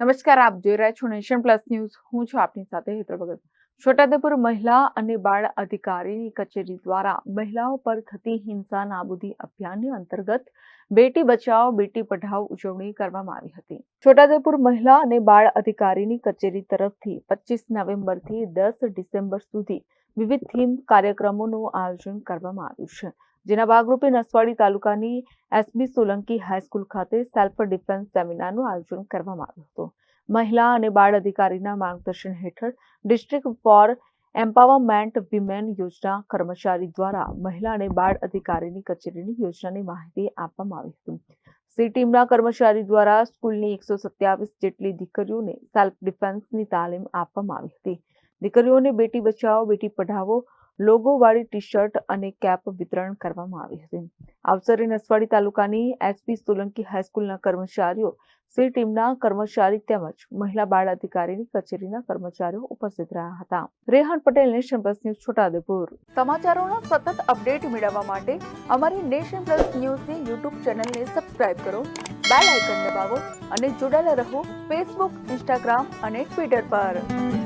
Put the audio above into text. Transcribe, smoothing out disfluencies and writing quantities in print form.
નમસ્કાર, આપ જોઈ રહ્યા છો નેશન પ્લસ ન્યૂઝ. હું છું આપની સાથે હેતલ ભગત. છોટાઉદેપુર મહિલા અને બાળ અધિકારીની કચેરી દ્વારા મહિલાઓ પર થતી હિંસા નાબૂદી અભિયાનની અંતર્ગત બેટી બચાવો બેટી પઢાઓ ઉજવણી કરવામાં આવી હતી. છોટાઉદેપુર મહિલા અને બાળ અધિકારીની કચેરી તરફથી 25 નવેમ્બરથી 10 ડિસેમ્બર સુધી વિવિધ થીમ કાર્યક્રમોનું આયોજન કરવામાં આવ્યું છે. જેના ભાગરૂપે નસવાડી તાલુકાની એસબી સોલંકી હાઈસ્કૂલ ખાતે સેલ્ફ ડિફેન્સ સેમિનારનું આયોજન કરવામાં આવ્યું હતું. મહિલા અને બાળ અધિકારીના માર્ગદર્શન હેઠળ ડિસ્ટ્રિક્ટ ફોર એમ્પાવરમેન્ટ વિમેન યોજના કર્મચારી દ્વારા મહિલા અને બાળ અધિકારીની કચેરીની યોજનાની માહિતી આપવામાં આવી હતી. સી ટીમના કર્મચારી દ્વારા સ્કૂલની 127 જેટલી દીકરીઓને સેલ્ફ ડિફેન્સની તાલીમ આપવામાં આવી હતી. દીકરીઓને બેટી બચાવો બેટી પઢાઓ લોગો વાળી ટી શર્ટ અને કેપ વિતરણ કરવામાં આવી હતી. આ અવસરે નસવાડી તાલુકાની એસપી સોલંકી હાઈસ્કૂલના કર્મચારીઓ, સી ટીમના કર્મચારી તેમજ મહિલા બાળ અધિકારીની કચેરીના કર્મચારીઓ ઉપસ્થિત રહ્યા હતા. Rehan Patel, Nation Plus News, Chhota Udepur. સમાચારોના સતત અપડેટ મેળવવા માટે અમારી નેશન પ્લસ ન્યૂઝની યુટ્યુબ ચેનલને સબસ્ક્રાઇબ કરો, બેલ આઇકન દબાવો અને જોડાયેલા રહો ફેસબુક, ઇન્સ્ટાગ્રામ અને ટ્વિટર પર.